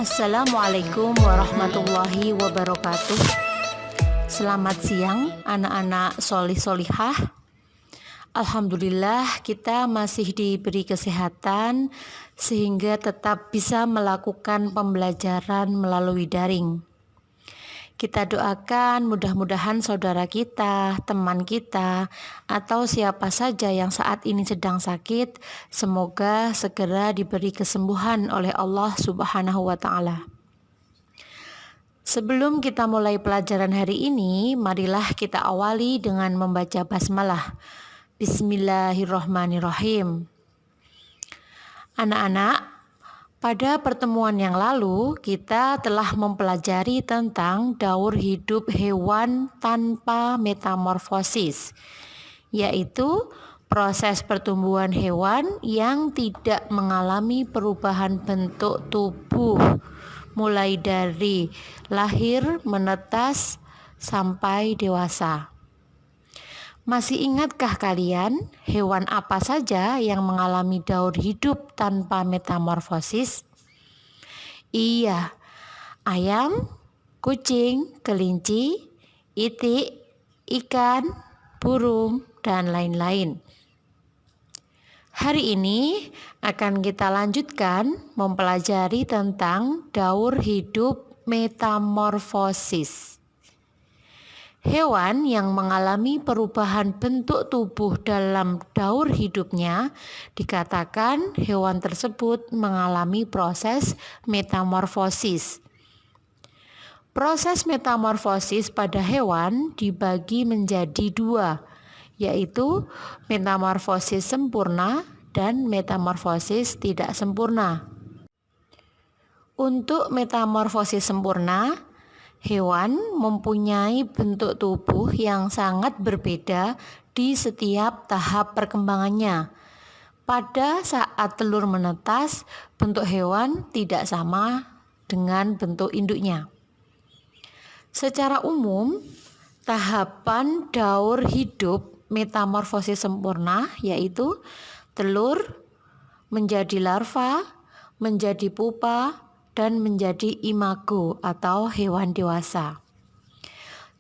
Assalamualaikum warahmatullahi wabarakatuh. Selamat siang anak-anak solih solihah. Alhamdulillah kita masih diberi kesehatan sehingga tetap bisa melakukan pembelajaran melalui daring. Kita doakan mudah-mudahan saudara kita, teman kita, atau siapa saja yang saat ini sedang sakit, semoga segera diberi kesembuhan oleh Allah Subhanahu wa Ta'ala. Sebelum kita mulai pelajaran hari ini, marilah kita awali dengan membaca basmalah. Bismillahirrahmanirrahim. Anak-anak, pada pertemuan yang lalu, kita telah mempelajari tentang daur hidup hewan tanpa metamorfosis, yaitu proses pertumbuhan hewan yang tidak mengalami perubahan bentuk tubuh, mulai dari lahir, menetas, sampai dewasa. Masih ingatkah kalian hewan apa saja yang mengalami daur hidup tanpa metamorfosis? Iya, ayam, kucing, kelinci, itik, ikan, burung, dan lain-lain. Hari ini akan kita lanjutkan mempelajari tentang daur hidup metamorfosis. Hewan yang mengalami perubahan bentuk tubuh dalam daur hidupnya dikatakan hewan tersebut mengalami proses metamorfosis. Proses metamorfosis pada hewan dibagi menjadi dua, yaitu metamorfosis sempurna dan metamorfosis tidak sempurna. Untuk metamorfosis sempurna, hewan mempunyai bentuk tubuh yang sangat berbeda di setiap tahap perkembangannya. Pada saat telur menetas, bentuk hewan tidak sama dengan bentuk induknya. Secara umum, tahapan daur hidup metamorfosis sempurna yaitu telur menjadi larva, menjadi pupa, dan menjadi imago atau hewan dewasa.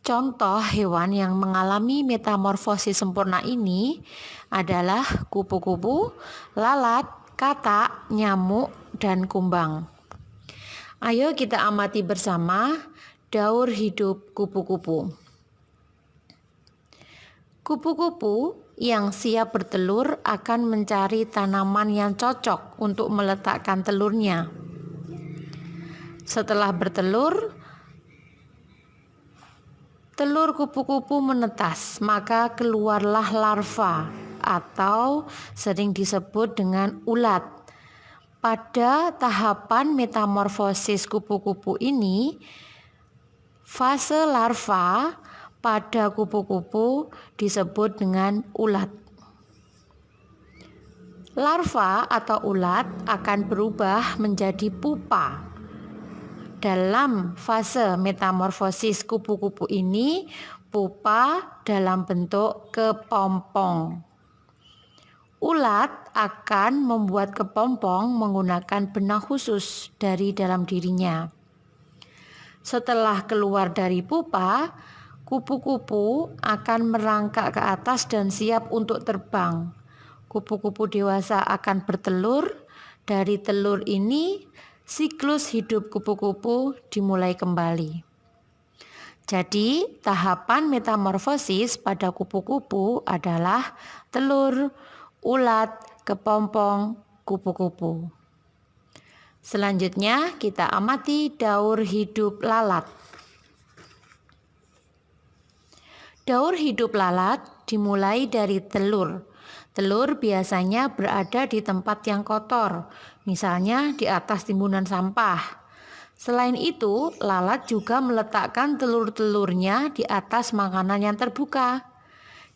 Contoh hewan yang mengalami metamorfosis sempurna ini adalah kupu-kupu, lalat, katak, nyamuk, dan kumbang. Ayo kita amati bersama daur hidup kupu-kupu. Kupu-kupu yang siap bertelur akan mencari tanaman yang cocok untuk meletakkan telurnya. Setelah bertelur, telur kupu-kupu menetas, maka keluarlah larva atau sering disebut dengan ulat. Pada tahapan metamorfosis kupu-kupu ini, fase larva pada kupu-kupu disebut dengan ulat. Larva atau ulat akan berubah menjadi pupa. Dalam fase metamorfosis kupu-kupu ini, pupa dalam bentuk kepompong. Ulat akan membuat kepompong menggunakan benang khusus dari dalam dirinya. Setelah keluar dari pupa, kupu-kupu akan merangkak ke atas dan siap untuk terbang. Kupu-kupu dewasa akan bertelur. Dari telur ini, siklus hidup kupu-kupu dimulai kembali. Jadi, tahapan metamorfosis pada kupu-kupu adalah telur, ulat, kepompong, kupu-kupu. Selanjutnya, kita amati daur hidup lalat. Daur hidup lalat dimulai dari telur. Telur biasanya berada di tempat yang kotor, misalnya di atas timbunan sampah. Selain itu, lalat juga meletakkan telur-telurnya di atas makanan yang terbuka.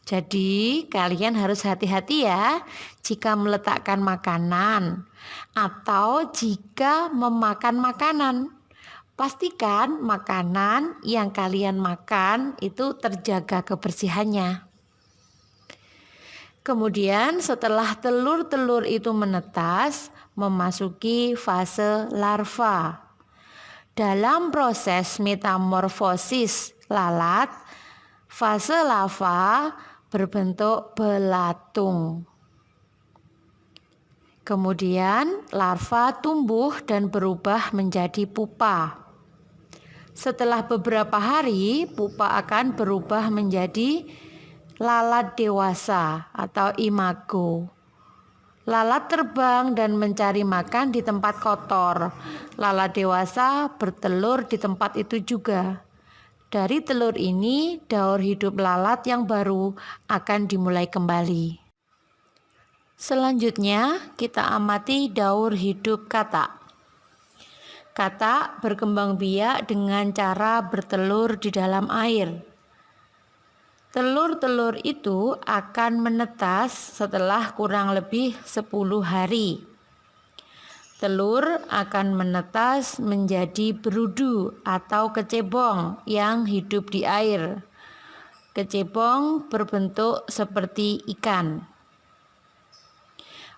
Jadi, kalian harus hati-hati ya jika meletakkan makanan atau jika memakan makanan. Pastikan makanan yang kalian makan itu terjaga kebersihannya. Kemudian setelah telur-telur itu menetas, memasuki fase larva. Dalam proses metamorfosis lalat, fase larva berbentuk belatung. Kemudian larva tumbuh dan berubah menjadi pupa. Setelah beberapa hari, pupa akan berubah menjadi lalat dewasa atau imago. Lalat terbang dan mencari makan di tempat kotor. Lalat dewasa bertelur di tempat itu juga. Dari telur ini, daur hidup lalat yang baru akan dimulai kembali. Selanjutnya, kita amati daur hidup katak. Katak berkembang biak dengan cara bertelur di dalam air. Telur-telur itu akan menetas setelah kurang lebih 10 hari. Telur akan menetas menjadi berudu atau kecebong yang hidup di air. Kecebong berbentuk seperti ikan.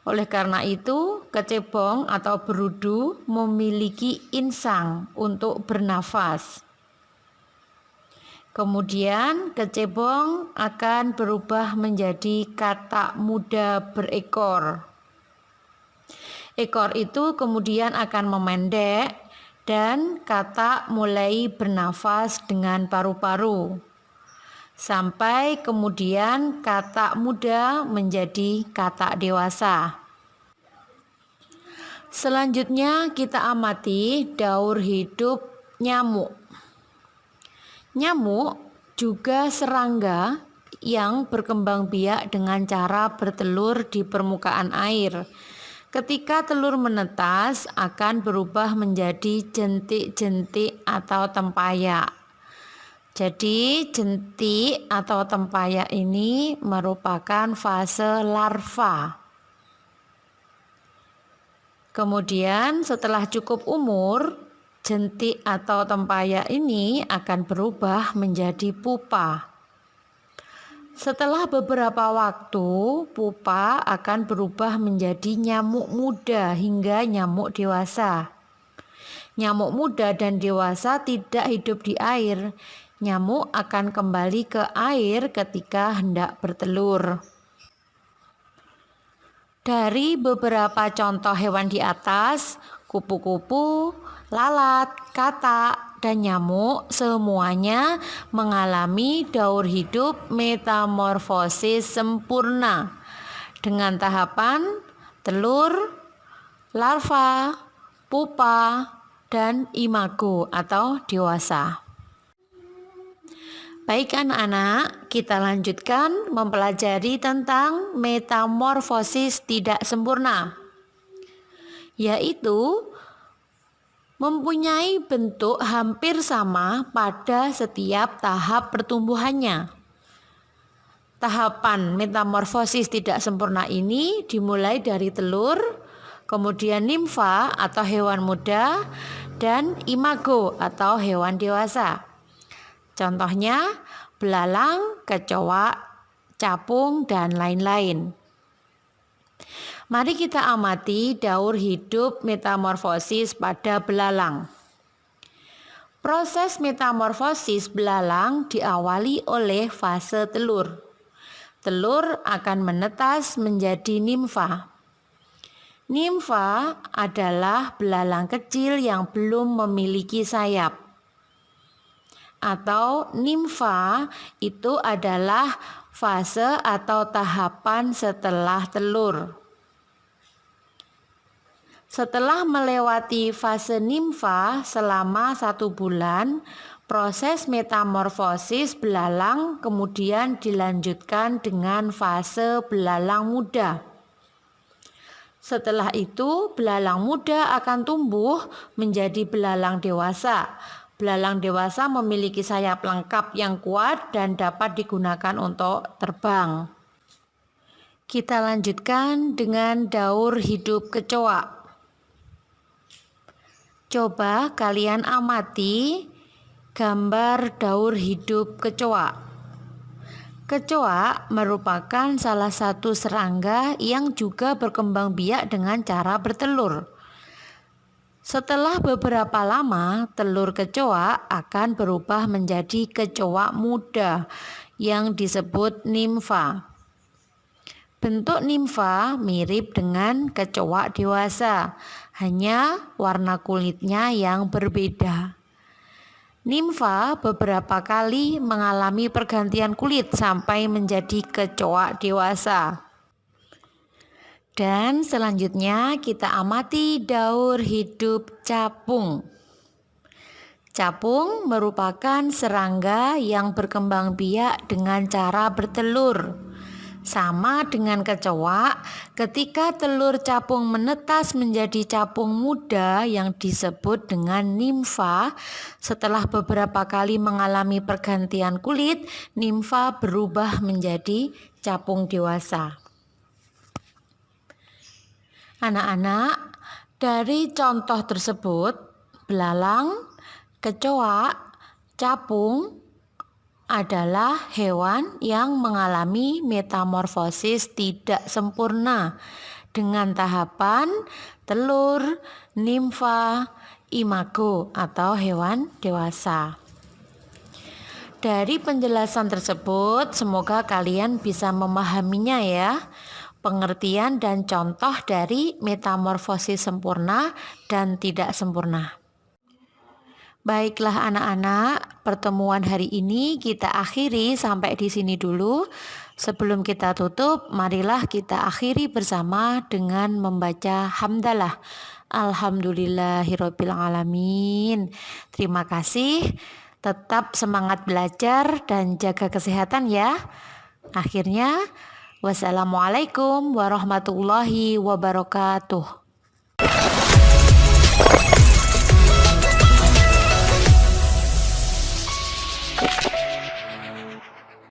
Oleh karena itu, kecebong atau berudu memiliki insang untuk bernafas. Kemudian kecebong akan berubah menjadi katak muda berekor. Ekor itu kemudian akan memendek dan katak mulai bernafas dengan paru-paru. Sampai kemudian katak muda menjadi katak dewasa. Selanjutnya kita amati daur hidup nyamuk. Nyamuk juga serangga yang berkembang biak dengan cara bertelur di permukaan air. Ketika telur menetas akan berubah menjadi jentik-jentik atau tempayak. Jadi jentik atau tempayak ini merupakan fase larva. Kemudian setelah cukup umur, jentik atau tempayak ini akan berubah menjadi pupa. Setelah beberapa waktu, pupa akan berubah menjadi nyamuk muda hingga nyamuk dewasa. Nyamuk muda dan dewasa tidak hidup di air. Nyamuk akan kembali ke air ketika hendak bertelur. Dari beberapa contoh hewan di atas, kupu-kupu, lalat, katak, dan nyamuk semuanya mengalami daur hidup metamorfosis sempurna dengan tahapan telur, larva, pupa, dan imago atau dewasa. Baik anak-anak, kita lanjutkan mempelajari tentang metamorfosis tidak sempurna, yaitu mempunyai bentuk hampir sama pada setiap tahap pertumbuhannya. Tahapan metamorfosis tidak sempurna ini dimulai dari telur, kemudian nimfa atau hewan muda, dan imago atau hewan dewasa. Contohnya belalang, kecoa, capung, dan lain-lain. Mari kita amati daur hidup metamorfosis pada belalang. Proses metamorfosis belalang diawali oleh fase telur. Telur akan menetas menjadi nimfa. Nimfa adalah belalang kecil yang belum memiliki sayap. Atau nimfa itu adalah fase atau tahapan setelah telur. Setelah melewati fase nimfa selama 1 bulan, proses metamorfosis belalang kemudian dilanjutkan dengan fase belalang muda. Setelah itu, belalang muda akan tumbuh menjadi belalang dewasa. Belalang dewasa memiliki sayap lengkap yang kuat dan dapat digunakan untuk terbang. Kita lanjutkan dengan daur hidup kecoa. Coba kalian amati gambar daur hidup kecoa. Kecoa merupakan salah satu serangga yang juga berkembang biak dengan cara bertelur. Setelah beberapa lama, telur kecoa akan berubah menjadi kecoa muda yang disebut nimfa. Bentuk nimfa mirip dengan kecoa dewasa, hanya warna kulitnya yang berbeda. Nimfa beberapa kali mengalami pergantian kulit sampai menjadi kecoa dewasa. Dan selanjutnya kita amati daur hidup capung. Capung merupakan serangga yang berkembang biak dengan cara bertelur. Sama dengan kecoa, ketika telur capung menetas menjadi capung muda yang disebut dengan nimfa, setelah beberapa kali mengalami pergantian kulit, nimfa berubah menjadi capung dewasa. Anak-anak, dari contoh tersebut, belalang, kecoa, capung adalah hewan yang mengalami metamorfosis tidak sempurna dengan tahapan telur, nimfa, imago atau hewan dewasa. Dari penjelasan tersebut, semoga kalian bisa memahaminya ya. Pengertian dan contoh dari metamorfosis sempurna dan tidak sempurna. Baiklah anak-anak, pertemuan hari ini kita akhiri sampai di sini dulu. Sebelum kita tutup, marilah kita akhiri bersama dengan membaca hamdalah. Alhamdulillahirabbil alamin. Terima kasih. Tetap semangat belajar dan jaga kesehatan ya. Akhirnya, wassalamualaikum warahmatullahi wabarakatuh.